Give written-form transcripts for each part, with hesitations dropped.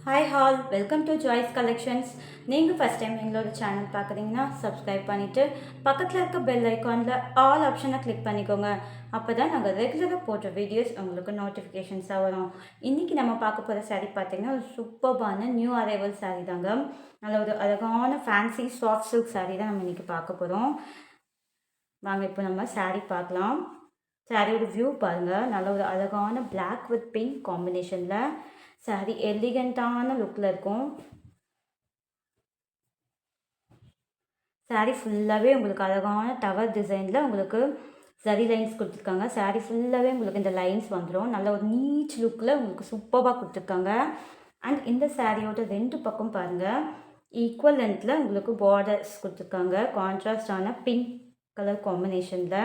Hi all welcome to Joy's collections. நீங்கள் first time எங்களோட channel பார்க்குறீங்கன்னா சப்ஸ்கிரைப் பண்ணிவிட்டு பக்கத்தில் இருக்க பெல் ஐக்கானில் ஆல் ஆப்ஷனை கிளிக் பண்ணிக்கோங்க. அப்போ தான் நாங்கள் ரெகுலராக போடுற வீடியோஸ் உங்களுக்கு நோட்டிஃபிகேஷன்ஸாக வரும். இன்றைக்கி நம்ம பார்க்க போகிற சாரீ பார்த்திங்கன்னா ஒரு சூப்பர்பான நியூ அரைவல் சாரீ தாங்க. நல்ல ஒரு அழகான ஃபேன்சி சாஃப்ட் சில்க் சாரீ தான் நம்ம இன்றைக்கி பார்க்க போகிறோம். வாங்க இப்போ நம்ம சாரீ பார்க்கலாம். சாரியோட வியூ பாருங்கள். நல்ல ஒரு அழகான பிளாக் வித் பிங்க் காம்பினேஷனில் சாரி எலிகண்ட்டான லுக்கில் இருக்கும். சாரி ஃபுல்லாகவே உங்களுக்கு அழகான டவர் டிசைனில் உங்களுக்கு சரி லைன்ஸ் கொடுத்துருக்காங்க. சாரி ஃபுல்லாகவே உங்களுக்கு இந்த லைன்ஸ் வந்துடும். நல்ல ஒரு நீட் லுக்கில் உங்களுக்கு சூப்பராக கொடுத்துருக்காங்க. அண்ட் இந்த சாரியோட ரெண்டு பக்கம் பாருங்கள், ஈக்குவல் லென்த்தில் உங்களுக்கு பார்டர்ஸ் கொடுத்துருக்காங்க. கான்ட்ராஸ்டான பிங்க் கலர் காம்பினேஷனில்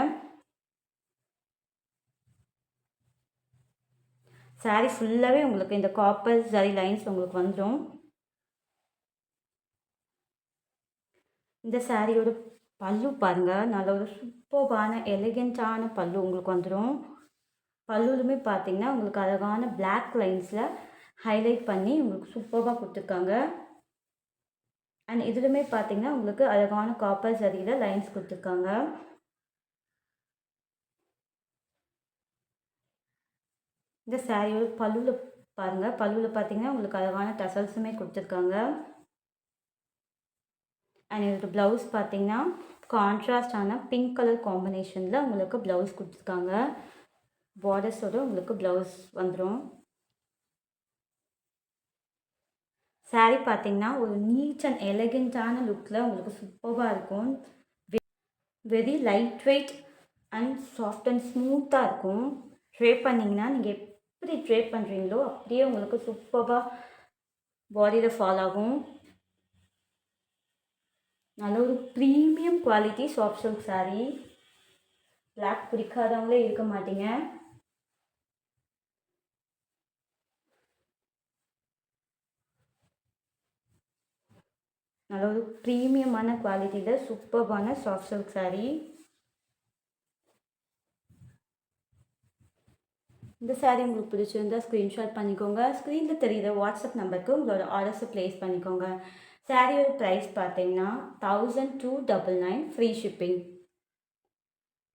சாரீ ஃபுல்லாகவே உங்களுக்கு இந்த காப்பர் சரி லைன்ஸ் உங்களுக்கு வந்துடும். இந்த சாரியோட பல்லு பாருங்கள், நல்ல ஒரு சூப்பர்பான எலிகெண்ட்டான பல்லு உங்களுக்கு வந்துடும். பல்லுலுமே பார்த்தீங்கன்னா உங்களுக்கு அழகான பிளாக் லைன்ஸில் ஹைலைட் பண்ணி உங்களுக்கு சூப்பராக கொடுத்துருக்காங்க. அண்ட் இதுலுமே பார்த்தீங்கன்னா உங்களுக்கு அழகான காப்பர் சரியில் லைன்ஸ் கொடுத்துருக்காங்க. இந்த சாரியோட பல்லுவில் பாருங்கள், பல்லுவில் பார்த்தீங்கன்னா உங்களுக்கு அழகான டசல்ஸுமே கொடுத்துருக்காங்க. அண்ட் இதோட ப்ளவுஸ் பார்த்தீங்கன்னா கான்ட்ராஸ்டான பிங்க் கலர் காம்பினேஷனில் உங்களுக்கு ப்ளவுஸ் கொடுத்துருக்காங்க. பார்டர்ஸோடு உங்களுக்கு ப்ளவுஸ் வந்துடும். சாரீ பார்த்தீங்கன்னா ஒரு நீட் அண்ட் எலகெண்ட்டான லுக்கில் உங்களுக்கு சூப்பராக இருக்கும். Very light weight and soft and ஸ்மூத்தாக இருக்கும். ட்ரே பண்ணிங்கன்னா நீங்கள் எப்படி ட்ரே பண்ணுறீங்களோ அப்படியே உங்களுக்கு சூப்பராக பாடியில் ஃபால் ஆகும். நல்ல ஒரு premium quality soft silk sari. Black பிடிக்காதவங்களே இருக்க மாட்டீங்க. நல்ல ஒரு ப்ரீமியமான குவாலிட்டியில் சூப்பர்பான சாஃப்ட் சில்க் சாரீ. இந்த சாரீ உங்களுக்கு பிடிச்சிருந்தால் ஸ்க்ரீன்ஷாட் பண்ணிக்கோங்க. ஸ்க்ரீனில் தெரியுற வாட்ஸ்அப் நம்பருக்கு உங்களோட ஆர்டர்ஸை ப்ளேஸ் பண்ணிக்கோங்க. சாரியோட ப்ரைஸ் பார்த்தீங்கன்னா 1299 ஃப்ரீ ஷிப்பிங்.